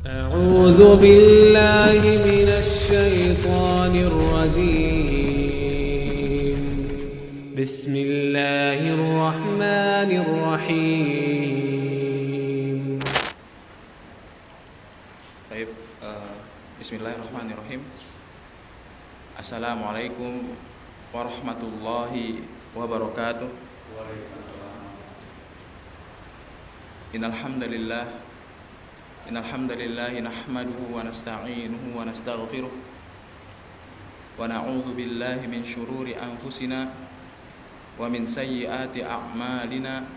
أعوذ بالله من الشيطان الرجيم بسم الله الرحمن الرحيم Baik, Bismillahirrahmanirrahim. Assalamualaikum warahmatullahi wabarakatuh. Innalhamdulillah nahmaduhu wa nasta'inuhu wa nastaghfiruh wa na'udzu billahi min syururi anfusina wa min sayyiati a'malina.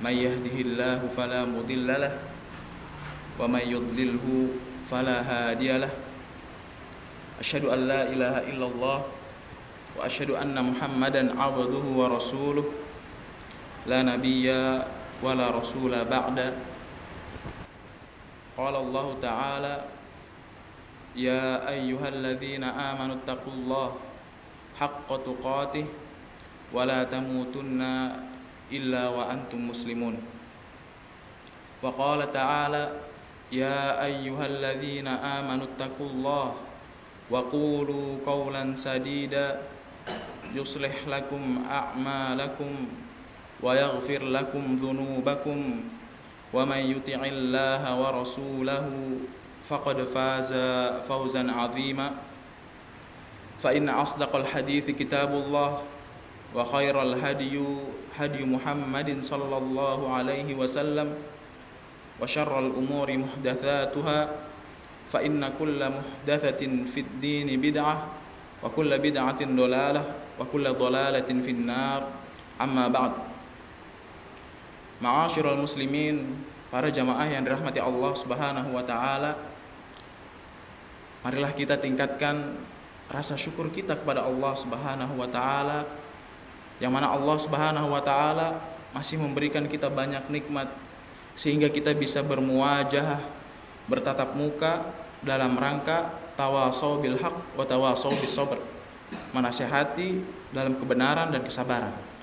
May yahdihillahu fala mudilla lahu wa may yudlilhu fala hadiya lahu. Asyhadu an la ilaha illallah wa asyhadu anna Muhammadan 'abduhu wa rasuluh la nabiyya wa la rasula ba'da. Qala Allah ta'ala ya ayyuhalladzina amanu taqullaha haqqa tuqatih wa la tamutunna illa wa antum muslimun. Wa qala ta'ala ya ayyuhalladzina amanu taqullaha wa qulu qawlan sadida yuslih lakum a'malakum wa yaghfir lakum dhunubakum wa man yuti'illaha wa rasulahu faqad faza fawzan 'azima. Fa inna asdaqal hadithi kitabullah wa khairal hadyu Muhammadin sallallahu alaihi wasallam wa syarral umuri muhdatsatuha fa inna kulla muhdatsatin fid dini bid'ah wa kulla bid'atin dhalalah wa kulla dhalalatin finnar. Amma ba'd. Ma'asyiral muslimin, para jamaah yang dirahmati Allah Subhanahu wa taala, marilah kita tingkatkan rasa syukur kita kepada Allah Subhanahu wa taala, yang mana Allah Subhanahu wa taala masih memberikan kita banyak nikmat sehingga kita bisa bermuajahah, bertatap muka dalam rangka tawasau bil haq wa tawasau bis sabr, menasihati dalam kebenaran dan kesabaran.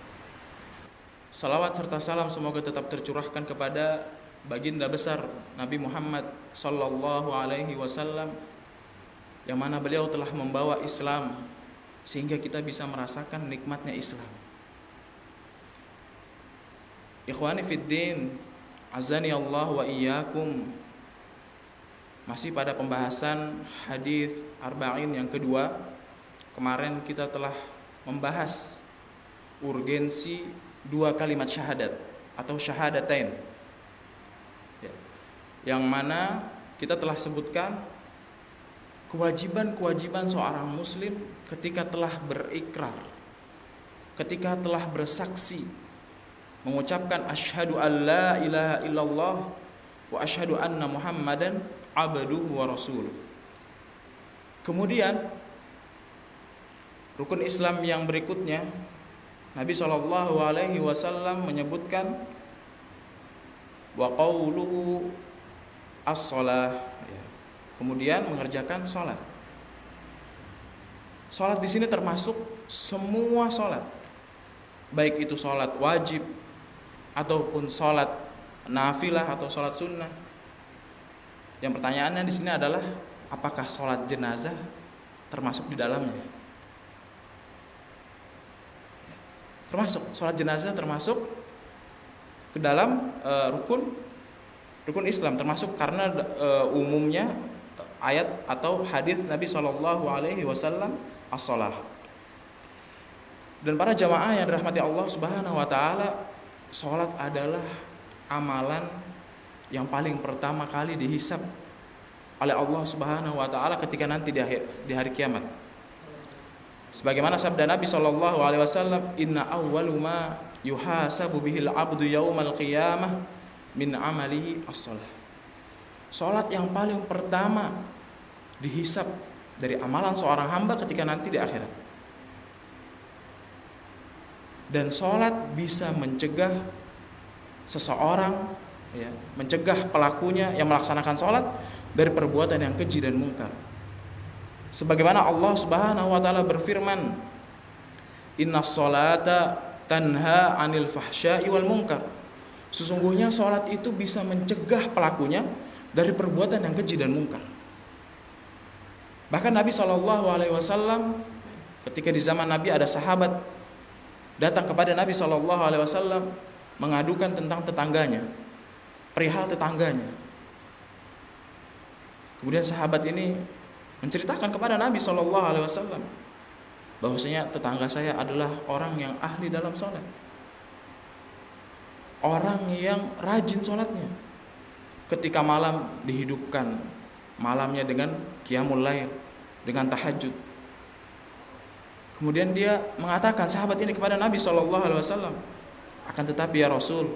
Salawat serta salam semoga tetap tercurahkan kepada baginda besar Nabi Muhammad sallallahu alaihi wasallam, yang mana beliau telah membawa Islam sehingga kita bisa merasakan nikmatnya Islam. Ikhwani fiddin, azani Allah wa iyyakum. Masih pada pembahasan hadis arba'in yang kedua. Kemarin kita telah membahas urgensi dua kalimat syahadat atau syahadatain, yang mana kita telah sebutkan kewajiban-kewajiban seorang muslim ketika telah berikrar, ketika telah bersaksi mengucapkan asyhadu an la ilaha illallah wa asyhadu anna Muhammadan abduhu wa rasuluh. Kemudian rukun Islam yang berikutnya, Nabi sallallahu alaihi wasallam menyebutkan wa qauluhu as-shalah, kemudian mengerjakan salat. Salat di sini termasuk semua salat, baik itu salat wajib ataupun salat nafilah atau salat sunnah. Yang pertanyaannya di sini adalah apakah salat jenazah termasuk di dalamnya? Termasuk, salat jenazah termasuk ke dalam rukun Islam, termasuk karena umumnya ayat atau hadis Nabi sallallahu alaihi wasallam as-shalah. Dan para jamaah yang dirahmati Allah Subhanahu wa taala, salat adalah amalan yang paling pertama kali dihisab oleh Allah Subhanahu wa taala ketika nanti di hari kiamat. Sebagaimana sabda Nabi sallallahu alaihi wasallam, inna awwalu ma yuhasabu bihil abdu yaumal qiyamah min amalihi as-shalah. Salat yang paling pertama dihisab dari amalan seorang hamba ketika nanti di akhirat. Dan salat bisa mencegah seseorang, mencegah pelakunya yang melaksanakan salat dari perbuatan yang keji dan mungkar. Sebagaimana Allah Subhanahu wa taala berfirman, innas sholata tanha 'anil fahsya'i wal munkar. Sesungguhnya salat itu bisa mencegah pelakunya dari perbuatan yang keji dan mungkar. Bahkan Nabi SAW ketika di zaman Nabi ada sahabat datang kepada Nabi SAW mengadukan tentang tetangganya, perihal tetangganya. Kemudian sahabat ini menceritakan kepada Nabi SAW bahwasanya tetangga saya adalah orang yang ahli dalam sholat, orang yang rajin sholatnya. Ketika malam dihidupkan malamnya dengan qiyamul lail, dengan tahajud. Kemudian dia mengatakan, sahabat ini kepada Nabi SAW, akan tetapi ya Rasul,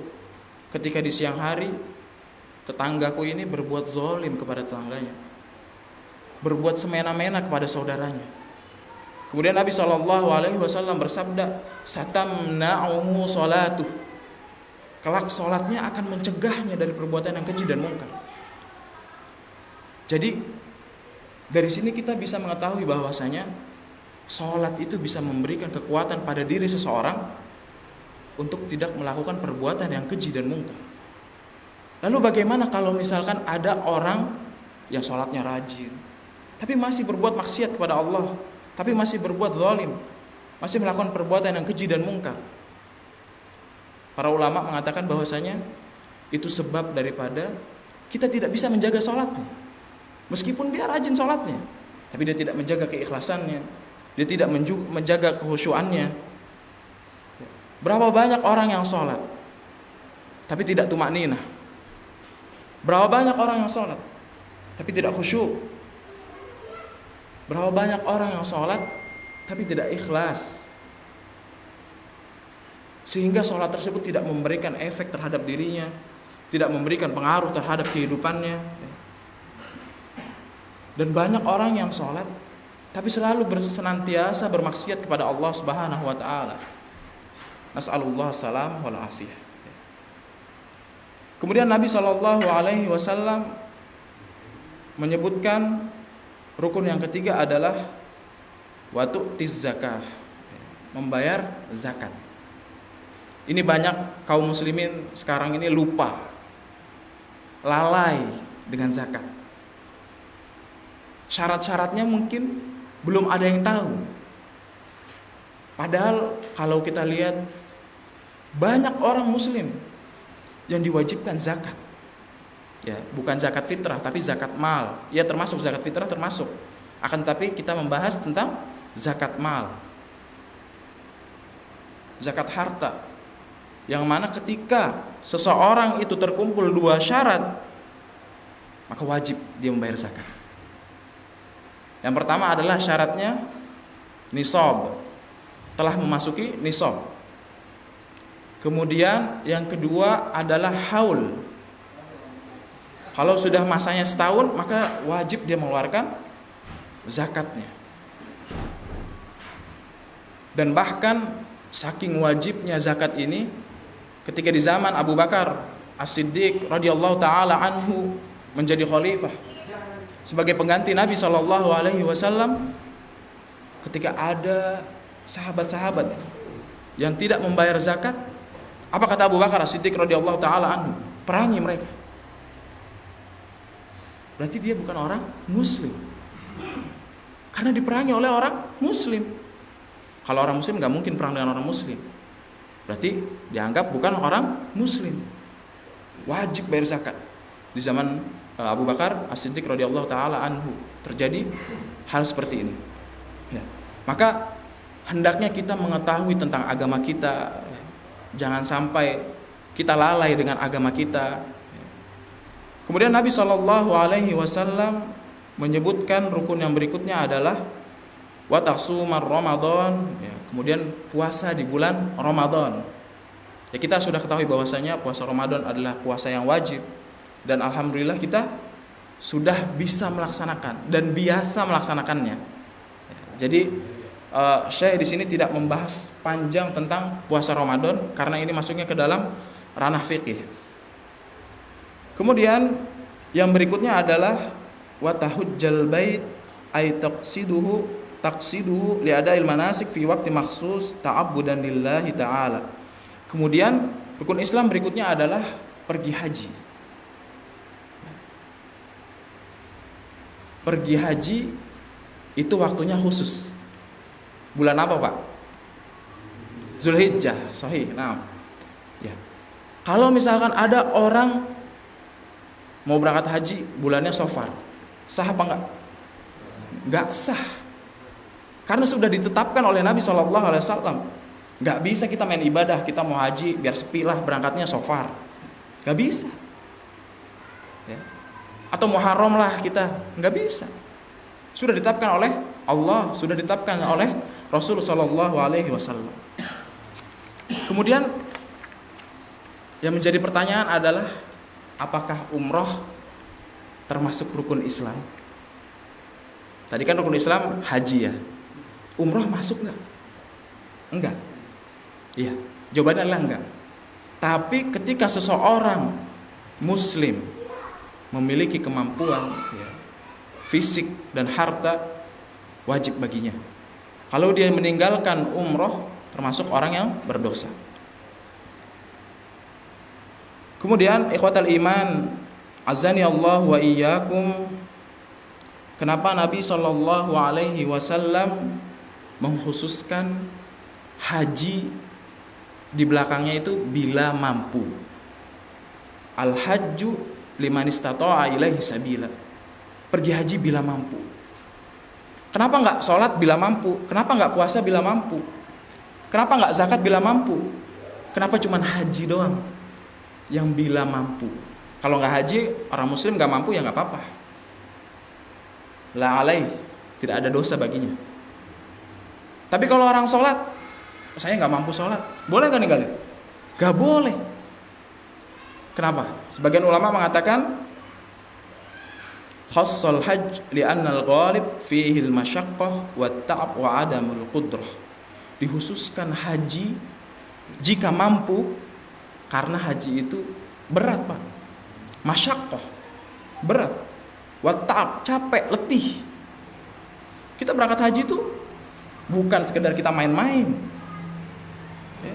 ketika di siang hari tetanggaku ini berbuat zalim kepada tetangganya, berbuat semena-mena kepada saudaranya. Kemudian Nabi SAW bersabda, satamna'uhu salatuh, kelak sholatnya akan mencegahnya dari perbuatan yang keji dan mungkar. Jadi dari sini kita bisa mengetahui bahwasanya sholat itu bisa memberikan kekuatan pada diri seseorang untuk tidak melakukan perbuatan yang keji dan mungkar. Lalu bagaimana kalau misalkan ada orang yang sholatnya rajin, tapi masih berbuat maksiat kepada Allah, tapi masih berbuat zalim, masih melakukan perbuatan yang keji dan mungkar? Para ulama mengatakan bahwasanya itu sebab daripada kita tidak bisa menjaga sholatnya. Meskipun dia rajin sholatnya, tapi dia tidak menjaga keikhlasannya, dia tidak menjaga kekhusyuannya. Berapa banyak orang yang sholat tapi tidak tumakninah? Berapa banyak orang yang sholat tapi tidak khusyuk? Berapa banyak orang yang sholat tapi tidak ikhlas? Sehingga sholat tersebut tidak memberikan efek terhadap dirinya, tidak memberikan pengaruh terhadap kehidupannya. Dan banyak orang yang sholat tapi selalu senantiasa bermaksiat kepada Allah Subhanahu wa ta'ala. Nas'alullah salam wal afiyah. Kemudian Nabi SAW menyebutkan rukun yang ketiga adalah watu'tiz zakah, membayar zakat. Ini banyak kaum muslimin sekarang ini lupa, lalai dengan zakat. Syarat-syaratnya mungkin belum ada yang tahu. Padahal kalau kita lihat banyak orang muslim yang diwajibkan zakat. Ya, bukan zakat fitrah tapi zakat mal. Ya, termasuk zakat fitrah termasuk. Akan tetapi kita membahas tentang zakat mal. Zakat harta. Yang mana ketika seseorang itu terkumpul dua syarat, maka wajib dia membayar zakat. Yang pertama adalah syaratnya nisab, telah memasuki nisab. Kemudian yang kedua adalah haul. Kalau sudah masanya setahun, maka wajib dia mengeluarkan zakatnya. Dan bahkan saking wajibnya zakat ini, ketika di zaman Abu Bakar As-Siddiq radhiyallahu taala anhu menjadi khalifah sebagai pengganti Nabi SAW, ketika ada sahabat-sahabat yang tidak membayar zakat, apa kata Abu Bakar As-Siddiq radhiyallahu taala anhu? Perangi mereka. Berarti dia bukan orang muslim, karena diperangi oleh orang muslim. Kalau orang muslim nggak mungkin perang dengan orang muslim, berarti dianggap bukan orang muslim. Wajib bayar zakat. Di zaman Abu Bakar As-Siddiq radhiyallahu taala anhu terjadi hal seperti ini. Ya. Maka hendaknya kita mengetahui tentang agama kita. Jangan sampai kita lalai dengan agama kita. Kemudian Nabi SAW menyebutkan rukun yang berikutnya adalah wa tasumar Ramadan. Ya, kemudian puasa di bulan Ramadan. Ya, kita sudah ketahui bahwasanya puasa Ramadan adalah puasa yang wajib, dan alhamdulillah kita sudah bisa melaksanakan dan biasa melaksanakannya. Ya, jadi Syekh di sini tidak membahas panjang tentang puasa Ramadan karena ini masuknya ke dalam ranah fikih. Kemudian yang berikutnya adalah wa tahujjal bait ay taqsiduhu li ada'il manasik fi waqti makhsus ta'abbudan lillahi ta'ala. Kemudian rukun Islam berikutnya adalah pergi haji. pergi haji itu waktunya khusus. Bulan apa, Pak? Zulhijjah, sahih. Nah, ya. Kalau misalkan ada orang mau berangkat haji bulannya Safar, sah apa enggak? Enggak sah. Karena sudah ditetapkan oleh Nabi SAW. Enggak bisa kita main ibadah, kita mau haji biar sepi lah berangkatnya Safar. Enggak bisa. Ya. Atau Muharram lah kita, enggak bisa. Sudah ditetapkan oleh Allah, sudah ditetapkan oleh Rasul SAW. Kemudian yang menjadi pertanyaan adalah, apakah umroh termasuk rukun Islam? Tadi kan rukun Islam haji ya. Umroh masuk nggak? Enggak. Iya. Jawabannya adalah enggak. Tapi ketika seseorang Muslim memiliki kemampuan ya, fisik dan harta, wajib baginya. Kalau dia meninggalkan umroh, termasuk orang yang berdosa. Kemudian ikhwatal iman, azani Allah wa iyyakum, kenapa Nabi SAW mengkhususkan haji di belakangnya itu bila mampu. Al-hajju liman istata'a ilaihi sabila. Pergi haji bila mampu. Kenapa enggak sholat bila mampu? Kenapa enggak puasa bila mampu? Kenapa enggak zakat bila mampu? Kenapa cuma haji doang yang bila mampu? Kalau enggak haji, orang muslim enggak mampu ya enggak apa-apa. La alaih, tidak ada dosa baginya. Tapi kalau orang sholat, saya enggak mampu sholat, boleh enggak ninggalin? Enggak boleh. Kenapa? Sebagian ulama mengatakan khassal hajj li'anna al-ghalib fihi al-masyaqqah wa at-ta'ab wa 'adamul qudrah. Dikhususkan haji jika mampu, karena haji itu berat, Pak. Masyaqqah, berat. Wa ta'ab, capek, letih. Kita berangkat haji itu bukan sekedar kita main-main. Ya.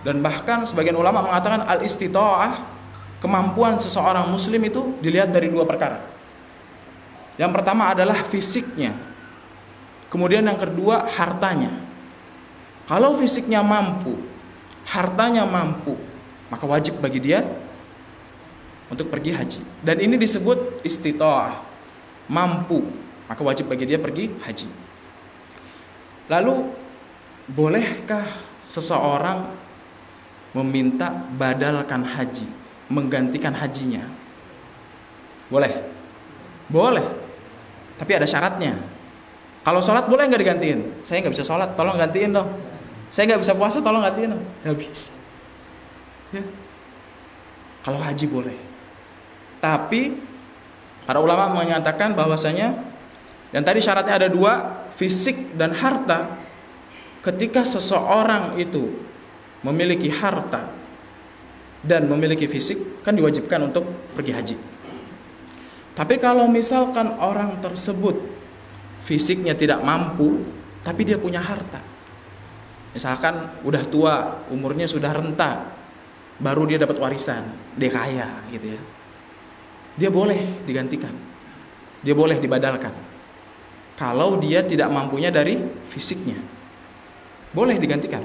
Dan bahkan sebagian ulama mengatakan al-istita'ah, kemampuan seseorang muslim itu dilihat dari dua perkara. Yang pertama adalah fisiknya. Kemudian yang kedua hartanya. Kalau fisiknya mampu, hartanya mampu, maka wajib bagi dia untuk pergi haji. Dan ini disebut istita'ah, mampu, maka wajib bagi dia pergi haji. Lalu, bolehkah seseorang meminta badalkan haji, menggantikan hajinya? Boleh. Boleh. Tapi ada syaratnya. Kalau sholat boleh nggak digantiin? Saya nggak bisa sholat, tolong gantiin dong. Saya nggak bisa puasa, tolong gantiin dong. Nggak bisa. Ya. Kalau haji boleh. Tapi para ulama menyatakan bahwasanya, dan tadi syaratnya ada dua, fisik dan harta. Ketika seseorang itu memiliki harta dan memiliki fisik, kan diwajibkan untuk pergi haji. Tapi kalau misalkan orang tersebut fisiknya tidak mampu, tapi dia punya harta, misalkan udah tua, umurnya sudah renta, baru dia dapat warisan, dia kaya gitu ya, dia boleh digantikan, dia boleh dibadalkan. Kalau dia tidak mampunya dari fisiknya, boleh digantikan.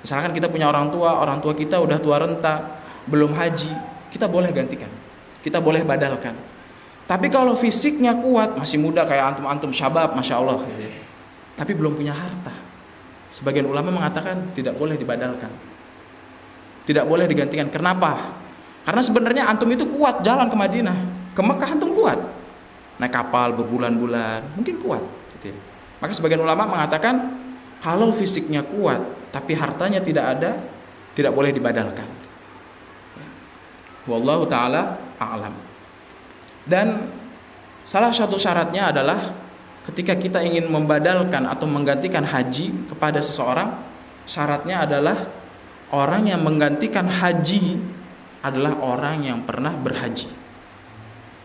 Misalkan kita punya orang tua kita udah tua renta, belum haji, kita boleh gantikan, kita boleh badalkan. Tapi kalau fisiknya kuat, masih muda kayak antum-antum syabab, masya Allah, tapi belum punya harta, sebagian ulama mengatakan tidak boleh dibadalkan, tidak boleh digantikan. Kenapa? Karena sebenarnya antum itu kuat jalan ke Madinah, ke Mekah antum kuat, naik kapal berbulan-bulan, mungkin kuat. Gitu ya. Maka sebagian ulama mengatakan kalau fisiknya kuat, tapi hartanya tidak ada, tidak boleh dibadalkan. Wallahu ta'ala a'lam. Dan salah satu syaratnya adalah ketika kita ingin membadalkan atau menggantikan haji kepada seseorang, syaratnya adalah orang yang menggantikan haji adalah orang yang pernah berhaji.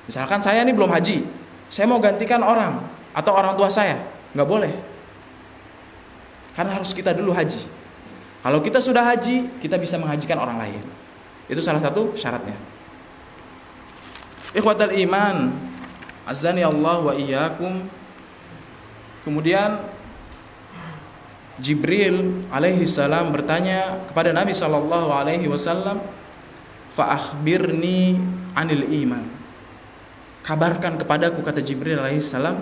Misalkan saya ini belum haji, saya mau gantikan orang atau orang tua saya, nggak boleh. Karena harus kita dulu haji. Kalau kita sudah haji, kita bisa menghajikan orang lain. Itu salah satu syaratnya. Ikhwatal iman, azani Allah wa iyyakum. Kemudian Jibril alaihi salam bertanya kepada Nabi sallallahu alaihi wasallam, fa akhbirni anil iman. Kabarkan kepadaku, kata Jibril alaihi salam,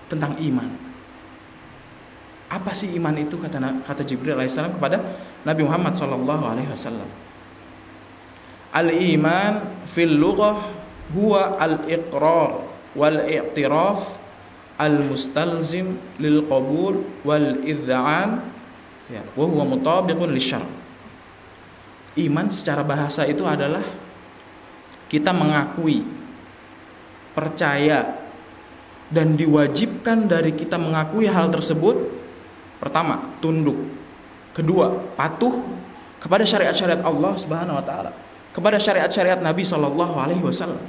tentang iman. Apa sih iman itu, kata Jibril alaihi salam kepada Nabi Muhammad sallallahu alaihi wasallam. Al-iman fil lughah huwa al-iqrar wal i'tiraf al-mustalzim lil qabul wal idh'an, ya, wa huwa mutabiqun lisyar'. Iman secara bahasa itu adalah kita mengakui, percaya, dan diwajibkan dari kita mengakui hal tersebut. Pertama, tunduk. Kedua, patuh kepada syariat-syariat Allah Subhanahu wa taala, kepada syariat-syariat Nabi sallallahu alaihi wasallam.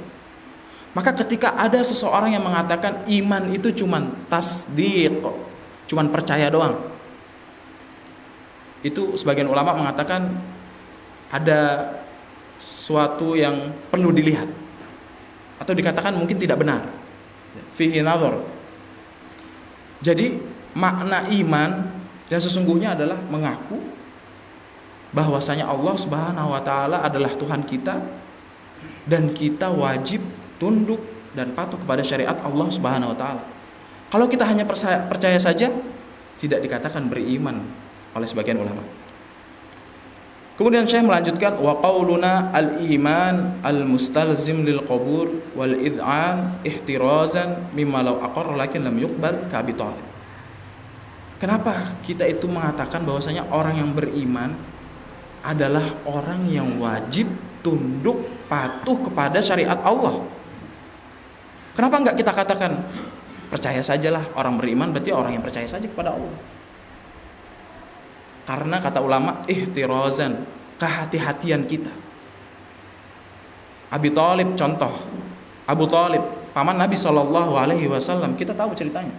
Maka ketika ada seseorang yang mengatakan iman itu cuman tasdiq, cuman percaya doang, itu sebagian ulama mengatakan ada suatu yang perlu dilihat, atau dikatakan mungkin tidak benar, fihi nazar. Jadi makna iman yang sesungguhnya adalah mengaku bahwasanya Allah Subhanahu wa taala adalah Tuhan kita, dan kita wajib tunduk dan patuh kepada syariat Allah Subhanahu wa taala. Kalau kita hanya percaya saja, tidak dikatakan beriman oleh sebagian ulama. Kemudian Syekh melanjutkan, wa qauluna al-iman al-mustalzim lil qabul wal id'an ihtirazan mimma law aqarra lakin lam yuqbal ka Abi Thalib. Kenapa kita itu mengatakan bahwasanya orang yang beriman adalah orang yang wajib tunduk patuh kepada syariat Allah? Kenapa enggak kita katakan percaya sajalah, orang beriman berarti orang yang percaya saja kepada Allah? Karena kata ulama, ihtirazan, kehati-hatian kita. Abi Thalib contoh, Abu Thalib paman Nabi sallallahu alaihi wasallam, kita tahu ceritanya.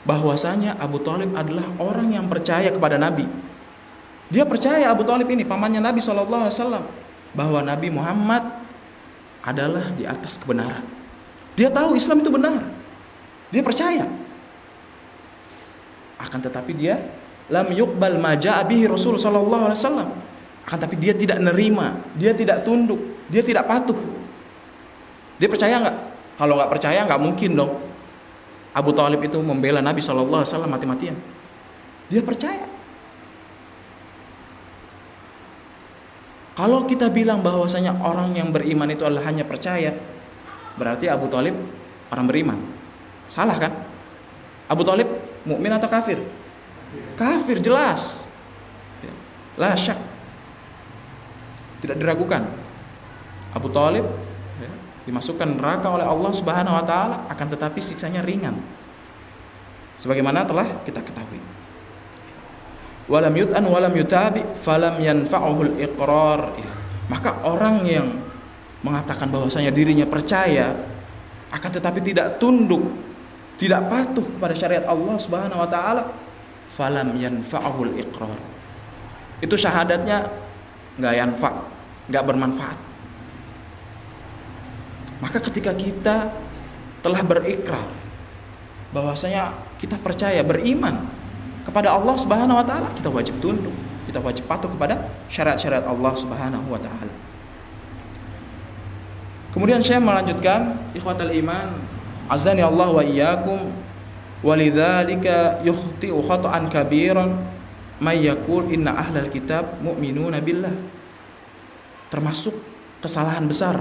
Bahwasanya Abu Thalib adalah orang yang percaya kepada Nabi. Dia percaya, Abu Thalib ini pamannya Nabi sallallahu alaihi wasallam, bahwa Nabi Muhammad adalah di atas kebenaran. Dia tahu Islam itu benar. Dia percaya. Akan tetapi dia lam yuqbal ma jaa bihi Rasul sallallahu alaihi wasallam. Akan tetapi dia tidak nerima, dia tidak tunduk, dia tidak patuh. Dia percaya enggak? Kalau enggak percaya, enggak mungkin dong Abu Thalib itu membela Nabi sallallahu alaihi wasallam mati-matian. Dia percaya. Kalau kita bilang bahwasanya orang yang beriman itu adalah hanya percaya, berarti Abu Thalib orang beriman. Salah kan? Abu Thalib mukmin atau kafir? Kafir jelas. La syak. Tidak diragukan. Abu Thalib dimasukkan neraka oleh Allah Subhanahu wa taala, akan tetapi siksanya ringan. Sebagaimana telah kita ketahui. Walam yut'an walam yutabi falam yanfa'uhul iqrar. Maka orang yang mengatakan bahwasanya dirinya percaya akan tetapi tidak tunduk, tidak patuh kepada syariat Allah Subhanahu wa taala, falam yanfa'uhul iqrar. Itu syahadatnya enggak yanfa', enggak bermanfaat. Maka ketika kita telah berikrar bahwasanya kita percaya, beriman kepada Allah Subhanahu wa taala, kita wajib tunduk, kita wajib patuh kepada syariat-syariat Allah Subhanahu wa taala. Kemudian Syekh melanjutkan, ikhwatal iman, azani Allah wa iyyakum, walidzalika yukhti'u khata'an kabiran may yaqul inna ahlal kitab mu'minuna billah. Termasuk kesalahan besar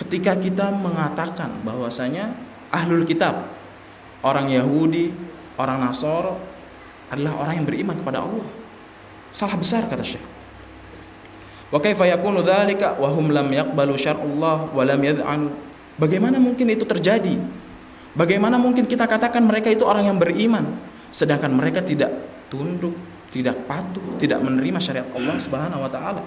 ketika kita mengatakan bahwasanya ahlul kitab, orang Yahudi, orang Nasara adalah orang yang beriman kepada Allah. Salah besar kata Syekh. Wa kaifa yakunu dzalika wa hum lam yaqbalu syar'allah wa lam yad'anu. Bagaimana mungkin itu terjadi? Bagaimana mungkin kita katakan mereka itu orang yang beriman sedangkan mereka tidak tunduk, tidak patuh, tidak menerima syariat Allah Subhanahu wa taala?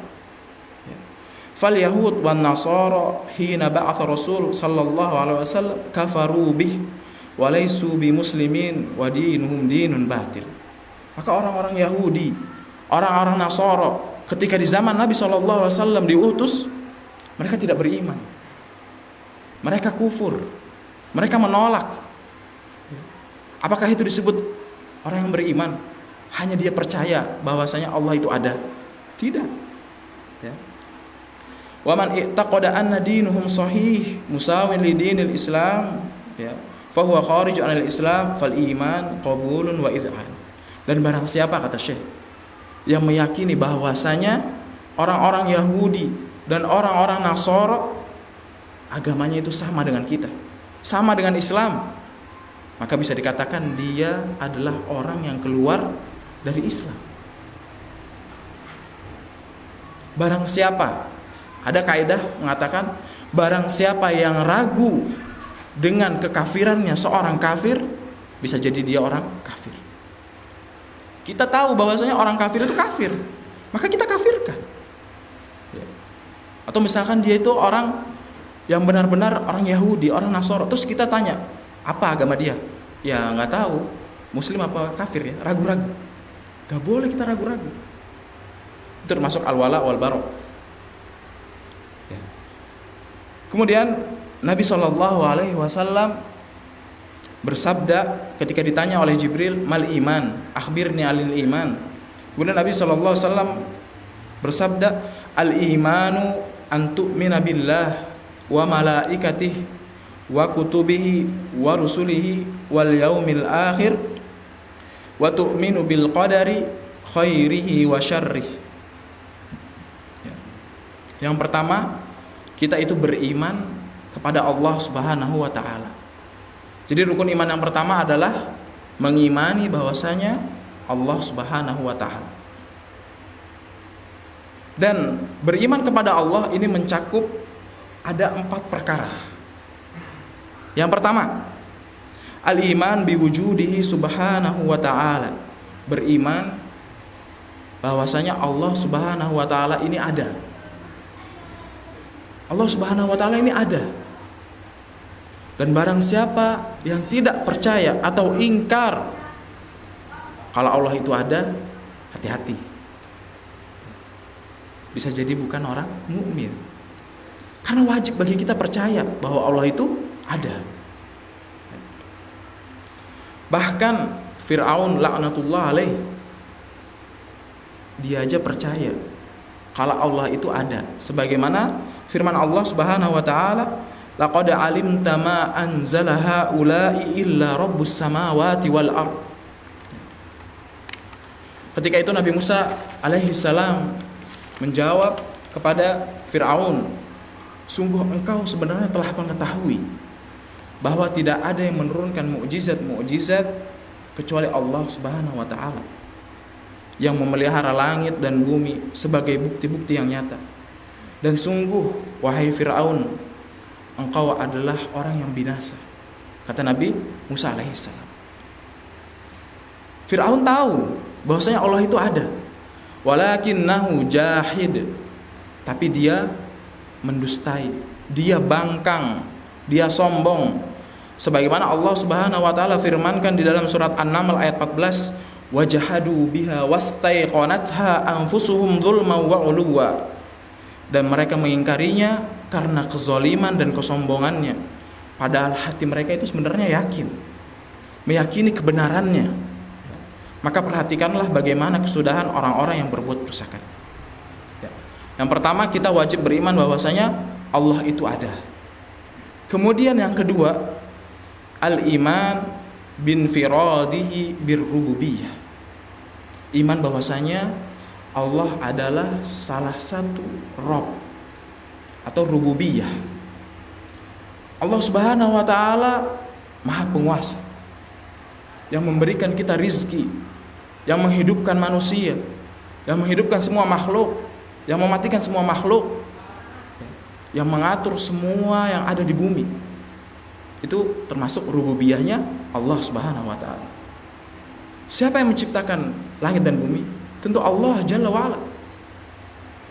Fal yahud wan nasara hina ba'atha Rasul sallallahu alaihi wasallam kafaru bih wa laysu bi muslimin wa dinuhum dinun batil. Maka orang-orang Yahudi, orang-orang Nasara ketika di zaman Nabi sallallahu alaihi wasallam diutus, mereka tidak beriman. Mereka kufur. Mereka menolak. Apakah itu disebut orang yang beriman? Hanya dia percaya bahwasanya Allah itu ada? Tidak. Ya. Wa man i'taqada anna dinuhum sahih musawin li dinil Islam, ya, fa huwa kharijun 'anil Islam fal iman qabulun wa idhan. Dan barang siapa, kata Syekh, yang meyakini bahwasanya orang-orang Yahudi dan orang-orang Nasara agamanya itu sama dengan kita, sama dengan Islam, maka bisa dikatakan dia adalah orang yang keluar dari Islam. Barang siapa, ada kaidah mengatakan, barang siapa yang ragu dengan kekafirannya seorang kafir, bisa jadi dia orang kafir. Kita tahu bahwasanya orang kafir itu kafir, maka kita kafirkan. Atau misalkan dia itu orang yang benar-benar orang Yahudi, orang Nasara, terus kita tanya, apa agama dia? Ya nggak tahu, Muslim apa kafir, ya, ragu-ragu. Gak boleh kita ragu-ragu. Itu termasuk al-wala wal bara. Ya. Kemudian Nabi SAW bersabda ketika ditanya oleh Jibril, mal iman, akhbirni alil iman. Kemudian Nabi SAW bersabda, al imanu an tu'mina billah wa malaikatihi wa kutubihi wa rusulihi wal yaumil akhir wa tu'minu bil qadari khairihi wa syarrihi. Yang pertama, kita itu beriman kepada Allah Subhanahu wa taala. Jadi rukun iman yang pertama adalah mengimani bahwasanya Allah Subhanahu wa taala. Dan beriman kepada Allah ini mencakup ada 4 perkara. Yang pertama, al-iman biwujudihi subhanahu wa ta'ala. Beriman bahwasanya Allah Subhanahu wa ta'ala ini ada. Allah Subhanahu wa ta'ala ini ada. Dan barang siapa yang tidak percaya atau ingkar kalau Allah itu ada, hati-hati. Bisa jadi bukan orang mukmin. Karena wajib bagi kita percaya bahwa Allah itu ada. Bahkan Fir'aun laknatullah alaih, dia aja percaya kalau Allah itu ada. Sebagaimana firman Allah Subhanahu wa taala, laqad alimta ma anzala haula'i illa rabbus samawati wal ard. Ketika itu Nabi Musa alaihi salam menjawab kepada Fir'aun, sungguh engkau sebenarnya telah mengetahui bahwa tidak ada yang menurunkan mukjizat kecuali Allah Subhanahu wa taala yang memelihara langit dan bumi sebagai bukti-bukti yang nyata. Dan sungguh wahai Fir'aun, engkau adalah orang yang binasa, kata Nabi Musa alaihissalam. Fir'aun tahu bahwasanya Allah itu ada, walakinnahu jahid, tapi dia mendustai, dia bangkang, dia sombong. Sebagaimana Allah Subhanahu wa taala firmankan di dalam surat An-Naml ayat 14, wajahadu biha wastaiqanatha anfusuhum dzulman wa 'uluwa. Dan mereka mengingkarinya karena kezaliman dan kesombongannya, padahal hati mereka itu sebenarnya yakin, meyakini kebenarannya. Maka perhatikanlah bagaimana kesudahan orang-orang yang berbuat kerusakan. Yang pertama, kita wajib beriman bahwasanya Allah itu ada. Kemudian yang kedua, al-iman bin firadihi birrububiyah. Iman bahwasanya Allah adalah salah satu Rabb atau rububiyah. Allah Subhanahu wa taala Maha Penguasa yang memberikan kita rizki, yang menghidupkan manusia, yang menghidupkan semua makhluk, yang mematikan semua makhluk, yang mengatur semua yang ada di bumi. Itu termasuk rububiyahnya Allah Subhanahu wa taala. Siapa yang menciptakan langit dan bumi? Tentu Allah Jalla wa'ala.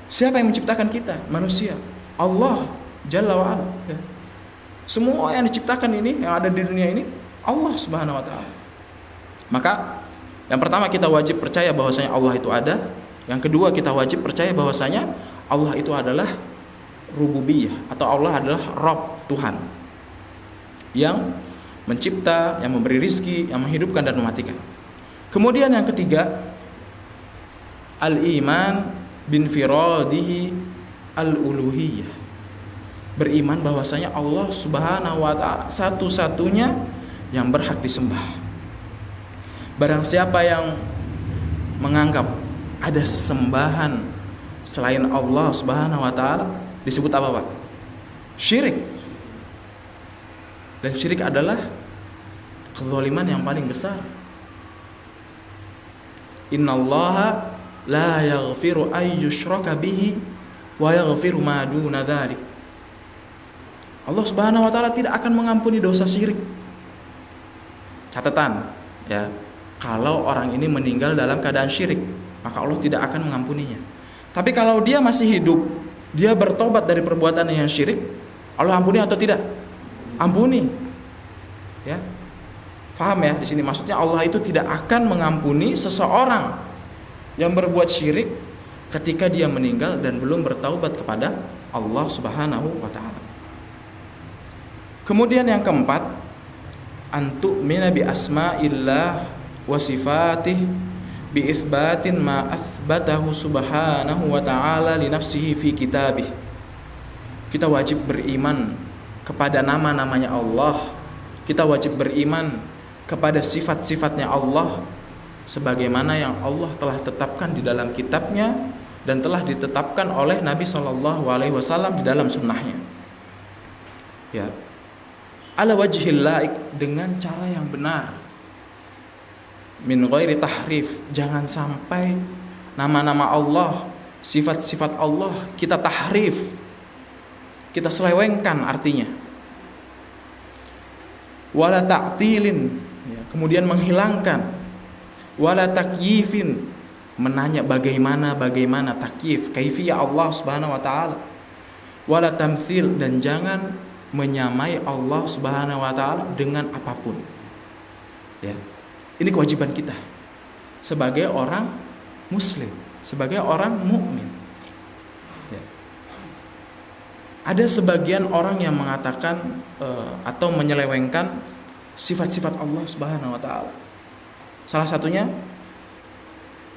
Siapa yang menciptakan kita, manusia? Allah Jalla wa'ala. Semua yang diciptakan ini, yang ada di dunia ini, Allah Subhanahu wa ta'ala. Maka yang pertama, kita wajib percaya bahwasanya Allah itu ada. Yang kedua, kita wajib percaya bahwasanya Allah itu adalah rububiyah atau Allah adalah Rabb, Tuhan. yang mencipta, yang memberi rizki, yang menghidupkan dan mematikan. Kemudian yang ketiga, al-iman binfiradihi al-uluhiyah. Beriman bahwasanya Allah Subhanahu wa taala satu-satunya yang berhak disembah. Barang siapa yang menganggap ada sesembahan selain Allah Subhanahu wa taala, disebut apa, Pak? Syirik. Dan syirik adalah kezaliman yang paling besar. Innallaha la yaghfiru ay yushraka bihi wa yaghfiru ma duna dzalik. Allah Subhanahu wa taala tidak akan mengampuni dosa syirik. Catatan, ya. Kalau orang ini meninggal dalam keadaan syirik, maka Allah tidak akan mengampuninya. Tapi kalau dia masih hidup, dia bertobat dari perbuatan yang syirik, Allah ampuni atau tidak? Ampuni. Ya. Paham ya? Di sini maksudnya Allah itu tidak akan mengampuni seseorang yang berbuat syirik ketika dia meninggal dan belum bertaubat kepada Allah Subhanahu wa taala. Kemudian yang keempat, antu'mina bi asma'illah wa sifatih bi itsbatin ma atsbatahu subhanahu wa ta'ala li nafsihi fi kitabih. Kita wajib beriman kepada nama-namanya Allah. Kita wajib beriman kepada sifat-sifatnya Allah sebagaimana yang Allah telah tetapkan di dalam kitabnya dan telah ditetapkan oleh Nabi SAW di dalam sunnahnya. Ya, ala wajhil laik, dengan cara yang benar, min ghairi tahrif. Jangan sampai nama-nama Allah, sifat-sifat Allah kita tahrif, kita selewengkan artinya. Wala ta'tilin, ya, kemudian menghilangkan. Wala takyifin, menanya bagaimana takyif, kaifiyah Allah Subhanahu wa taala. Wala tamtsil, dan jangan menyamai Allah Subhanahu wa taala dengan apapun. Ya. Ini kewajiban kita sebagai orang muslim, sebagai orang mukmin. Ya. Ada sebagian orang yang mengatakan atau menyelewengkan sifat-sifat Allah Subhanahu wa taala. Salah satunya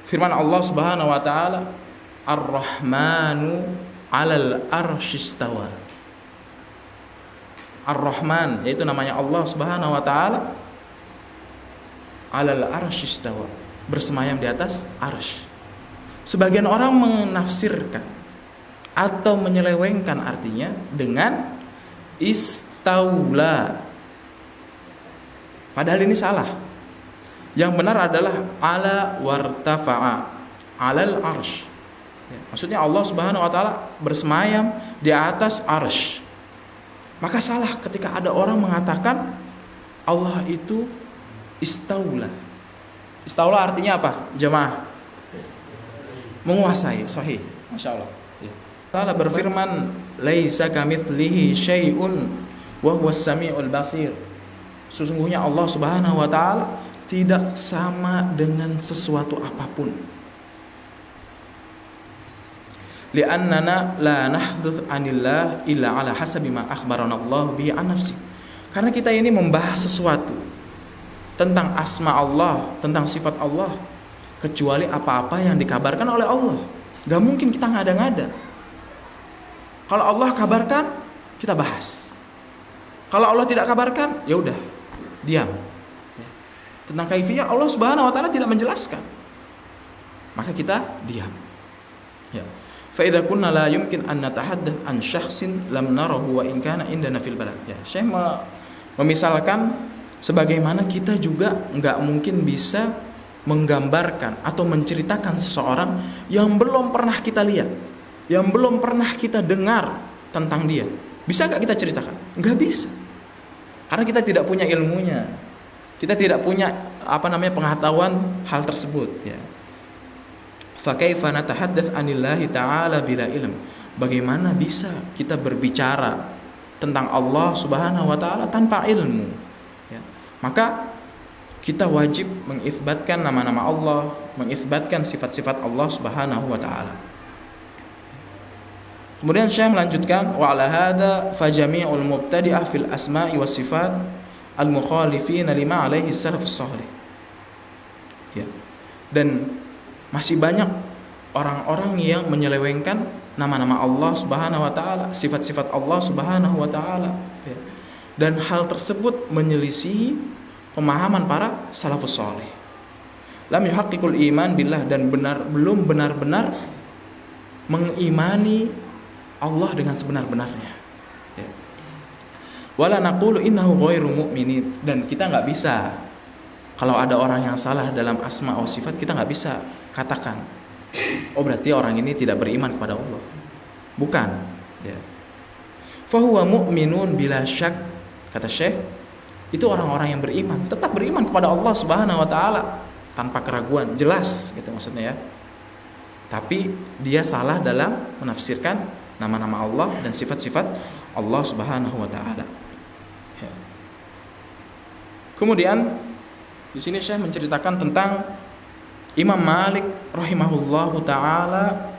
firman Allah Subhanahu wa taala, Ar-Rahmanu 'alal arsyistawa. Ar-Rahman, yaitu namanya Allah Subhanahu wa taala, 'alal arsyistawa, bersemayam di atas arsy. Sebagian orang menafsirkan atau menyelewengkan artinya dengan istaula. Padahal ini salah. Yang benar adalah ala wartafa'a 'alal arsy. Ya, maksudnya Allah Subhanahu wa taala bersemayam di atas arsy. Maka salah ketika ada orang mengatakan Allah itu istaula. Istaula artinya apa? Jemaah, menguasai. Sahih, Masya Allah. Allah berfirman, laisa kamitslihi syai'un wa huwas samiul basir. Sesungguhnya Allah Subhanahu wa taala tidak sama dengan sesuatu apapun. Li'annana la nahdhuth 'anillah illa 'ala hasabi ma akhbarana Allah bi an nafsi. Karena kita ini membahas sesuatu tentang asma Allah, tentang sifat Allah, kecuali apa-apa yang dikabarkan oleh Allah. Gak mungkin kita ngada-ngada. Kalau Allah kabarkan, kita bahas. Kalau Allah tidak kabarkan, ya udah, diam. Tentang kaifiyah Allah Subhanahu wa taala tidak menjelaskan, maka kita diam. Ya. Fa idza kunna la yumkin an natahaddath an syakhsin lam narahu wa in kana indana fil balad. Ya, Syekh memisalkan sebagaimana kita juga enggak mungkin bisa menggambarkan atau menceritakan seseorang yang belum pernah kita lihat, yang belum pernah kita dengar tentang dia. Bisa enggak kita ceritakan? Enggak bisa. Karena kita tidak punya ilmunya. Kita tidak punya pengetahuan hal tersebut, ya. Fa kaifa natahaddath 'anillahi ta'ala bila ilm? Bagaimana bisa kita berbicara tentang Allah Subhanahu wa taala tanpa ilmu? Ya. Maka kita wajib mengitsbatkan nama-nama Allah, mengitsbatkan sifat-sifat Allah Subhanahu wa taala. Kemudian Syekh melanjutkan, wa ala hadza fa jami'ul mubtadi'ah fil asma'i was sifat al mukhalifina lima alaihi salafus salih. Ya. Dan masih banyak orang-orang yang menyelewengkan nama-nama Allah Subhanahu wa taala, sifat-sifat Allah Subhanahu wa taala, ya. Dan hal tersebut menyelisihi pemahaman para salafus saleh. Lam yuhaqqiqul iman billah, dan belum benar-benar mengimani Allah dengan sebenar-benarnya. Ya. Wala naqulu innahu ghairu mu'minin, dan kita nggak bisa, kalau ada orang yang salah dalam asma atau sifat, kita nggak bisa katakan, oh berarti orang ini tidak beriman kepada Allah. Bukan. Ya. Fahuwa mu'minun bila syak, kata Syekh, itu orang-orang yang beriman, tetap beriman kepada Allah Subhanahu wa taala tanpa keraguan, jelas gitu maksudnya ya. Tapi dia salah dalam menafsirkan nama-nama Allah dan sifat-sifat Allah Subhanahu wa taala. Ya. Kemudian di sini Syekh menceritakan tentang Imam Malik rahimahullahu taala,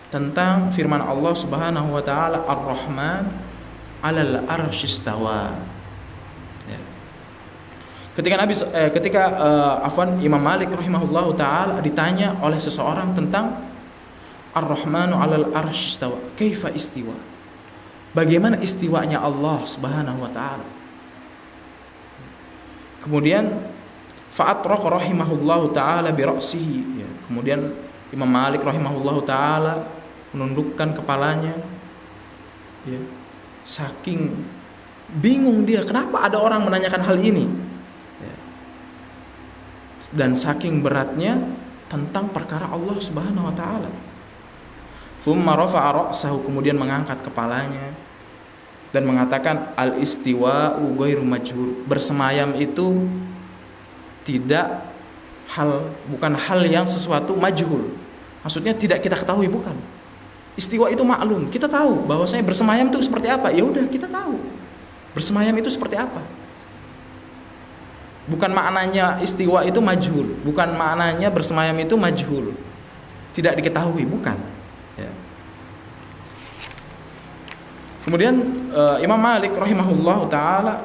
tentang firman Allah Subhanahu wa taala, Ar-Rahman 'alal arsy istawa. Ya. Ketika Imam Malik rahimahullahu taala ditanya oleh seseorang tentang Ar-Rahmanu 'alal arsy istawa, kaifa istiwa? Bagaimana istiwanya Allah Subhanahu wa taala? Kemudian fa'atraqa rahimahullahu taala bi ra'sihi. Ya. Kemudian Imam Malik rahimahullahu taala menundukkan kepalanya. Ya. Saking bingung dia, kenapa ada orang menanyakan hal ini? Ya. Dan saking beratnya tentang perkara Allah Subhanahu wa taala. Thumma rafa'a ra'sahu, kemudian mengangkat kepalanya dan mengatakan al-istiwa'u ghairu majhul. Bersemayam itu bukan hal yang sesuatu majhul. Maksudnya tidak kita ketahui, bukan. Istiwa itu maklum, kita tahu bahwasanya bersemayam itu seperti apa. Ya udah, kita tahu bersemayam itu seperti apa. Bukan maknanya istiwa itu majhul, bukan maknanya bersemayam itu majhul, tidak diketahui, bukan. Ya. Kemudian Imam Malik rahimahullahu taala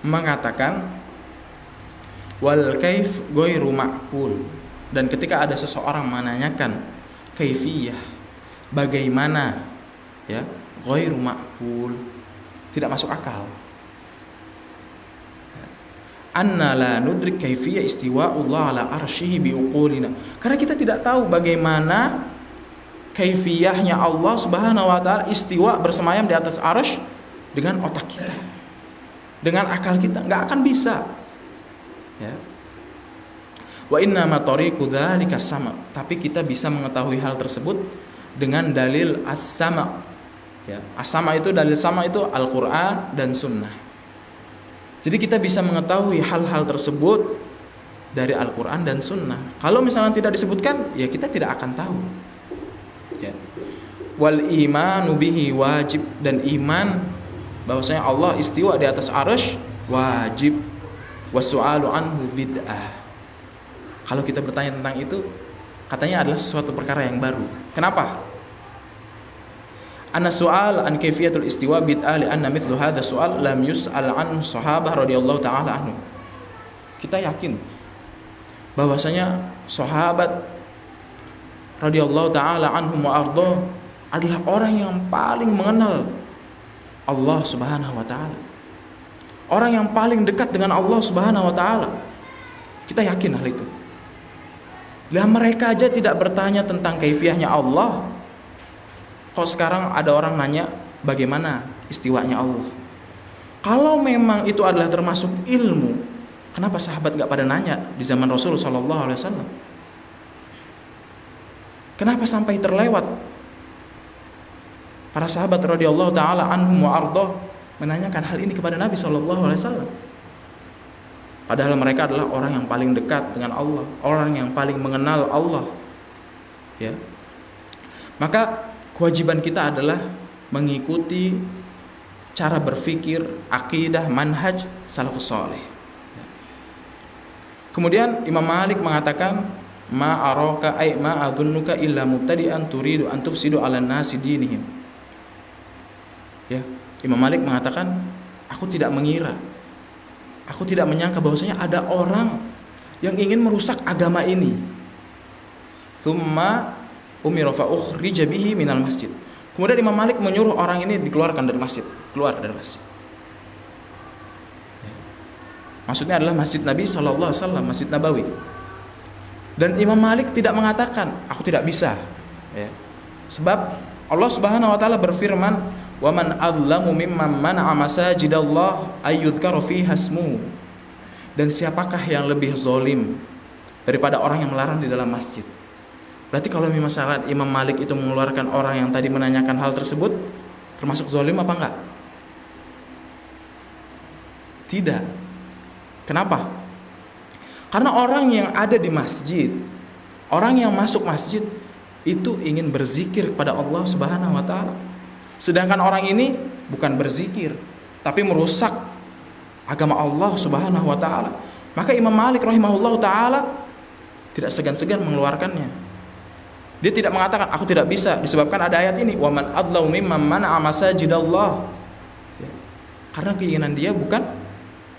mengatakan wal kaif ghairu ma'qul, dan ketika ada seseorang menanyakan kaifiyah, bagaimana, ya, ghairu ma'qul, tidak masuk akal. Anna la nudrik kaifiyah istiwa'ullah ala arsyihi biuqulina, karena kita tidak tahu bagaimana kaifiyahnya Allah Subhanahu wa taala istiwa bersemayam di atas arsy dengan otak kita, dengan akal kita, enggak akan bisa. Ya. Wa inna ma tariqu dzalika sama, tapi kita bisa mengetahui hal tersebut dengan dalil as-sama. Ya, as-sama itu, dalil sama itu Al-Qur'an dan Sunnah. Jadi kita bisa mengetahui hal-hal tersebut dari Al-Qur'an dan Sunnah. Kalau misalnya tidak disebutkan, ya kita tidak akan tahu. Ya. Wal imanu bihi wajib, dan iman bahwasanya Allah istiwa di atas arsy wajib. Wasu'alu anhu bid'ah. Kalau kita bertanya tentang itu, katanya adalah sesuatu perkara yang baru. Kenapa? Anna su'al an kaifiyatul istiwa bid'ah li anna mithlu hadha su'al lam yus'al anhu sahabah radhiyallahu ta'ala anhu. Kita yakin bahwasanya sahabat radhiyallahu ta'ala anhum wa ardhah adalah orang yang paling mengenal Allah Subhanahu wa taala. Orang yang paling dekat dengan Allah Subhanahu wa taala. Kita yakin hal itu. Lah mereka aja tidak bertanya tentang kaifiyahnya Allah. Kok sekarang ada orang nanya bagaimana istiwanya Allah? Kalau memang itu adalah termasuk ilmu, kenapa sahabat gak pada nanya di zaman Rasul sallallahu alaihi wasallam? Kenapa sampai terlewat? Para sahabat radhiyallahu taala anhum wa ardhah menanyakan hal ini kepada Nabi sallallahu alaihi wasallam. Padahal mereka adalah orang yang paling dekat dengan Allah, orang yang paling mengenal Allah. Ya. Maka kewajiban kita adalah mengikuti cara berpikir, akidah, manhaj salafus saleh. Kemudian Imam Malik mengatakan, ma araka ay ma adunnuka illa mubtadi'an turidu an tufsidu 'alan nasi dinihim. Ya, Imam Malik mengatakan, aku tidak mengira, aku tidak menyangka bahwasanya ada orang yang ingin merusak agama ini. Tsumma umira fa ukhrija bihi minal masjid. Kemudian Imam Malik menyuruh orang ini dikeluarkan dari masjid, keluar dari masjid. Maksudnya adalah Masjid Nabi SAW, Masjid Nabawi. Dan Imam Malik tidak mengatakan, aku tidak bisa. Ya. Sebab Allah Subhanahu Wa Taala berfirman, wa man adlamu mimman mana'a masajidallah ayyudhkara fiha ismuhu. Dan siapakah yang lebih zalim daripada orang yang melarang di dalam masjid? Berarti kalau misalnya Imam Malik itu mengeluarkan orang yang tadi menanyakan hal tersebut, termasuk zalim apa enggak? Tidak. Kenapa? Karena orang yang ada di masjid, orang yang masuk masjid itu ingin berzikir kepada Allah Subhanahu Wa Taala. Sedangkan orang ini bukan berzikir, tapi merusak agama Allah Subhanahu Wa Taala. Maka Imam Malik rahimahullah taala tidak segan-segan mengeluarkannya. Dia tidak mengatakan aku tidak bisa, disebabkan ada ayat ini, wa man adlamu mimman mana'a masajidallah. Ya. Karena keinginan dia bukan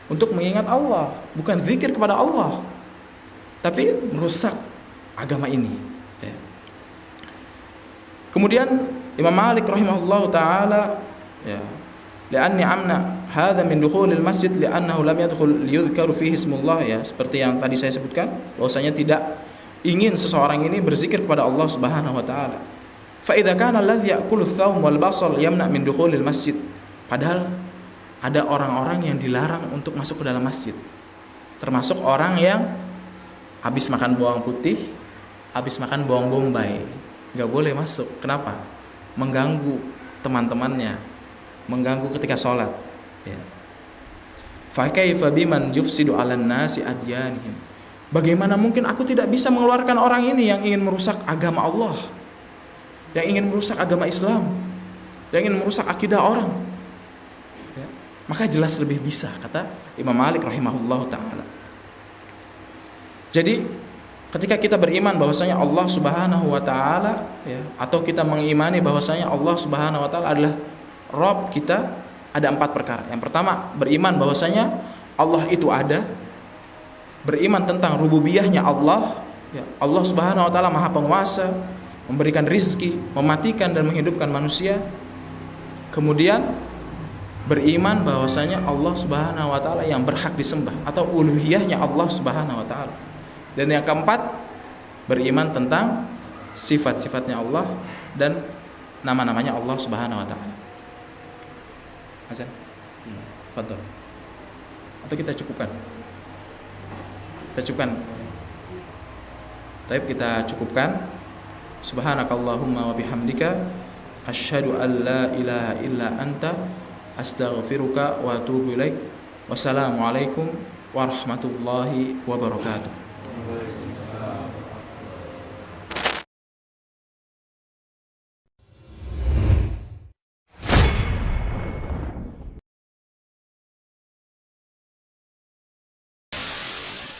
untuk mengingat Allah, bukan zikir kepada Allah, tapi merusak agama ini. Ya. Kemudian Imam Malik rahimahullah taala, ya, li'anni amna hadza min dukhulil masjid li'annahu lam yadkhul liyudhkaru fihi ismullah, ya, seperti yang tadi saya sebutkan, bahwasanya tidak ingin seseorang ini berzikir kepada Allah Subhanahu Wa Taala. Fa idza kana alladhi ya'kulu ath-thawm wal basal yamna min dukhulil masjid. Padahal ada orang-orang yang dilarang untuk masuk ke dalam masjid, termasuk orang yang habis makan bawang putih, habis makan bawang bombay, nggak boleh masuk. Kenapa? Mengganggu teman-temannya, mengganggu ketika sholat. Ya. Fa kaifa biman yufsidu 'alan nasi adyanihim. Bagaimana mungkin aku tidak bisa mengeluarkan orang ini yang ingin merusak agama Allah, yang ingin merusak agama Islam, yang ingin merusak akidah orang. Maka jelas lebih bisa, kata Imam Malik rahimahullah ta'ala. Jadi ketika kita beriman bahwasanya Allah Subhanahu Wa Ta'ala, ya, atau kita mengimani bahwasanya Allah Subhanahu Wa Ta'ala adalah Rabb kita, ada 4 perkara. Yang pertama, beriman bahwasanya Allah itu ada, beriman tentang rububiyahnya Allah, ya, Allah Subhanahu Wa Ta'ala maha penguasa, memberikan rizki, mematikan dan menghidupkan manusia. Kemudian beriman bahwasanya Allah Subhanahu Wa Taala yang berhak disembah, atau uluhiyahnya Allah Subhanahu Wa Taala. Dan yang keempat, beriman tentang sifat-sifatnya Allah dan nama-namanya Allah Subhanahu Wa Taala. Azan. Fadhol. Atau kita cukupkan? Kita cukupkan. Baik, kita cukupkan. Subhanakallahumma wa bihamdika asyhadu an la ilaha illa anta astaghfiruka wa atubu ilaik. Wassalamualaikum warahmatullahi wabarakatuh.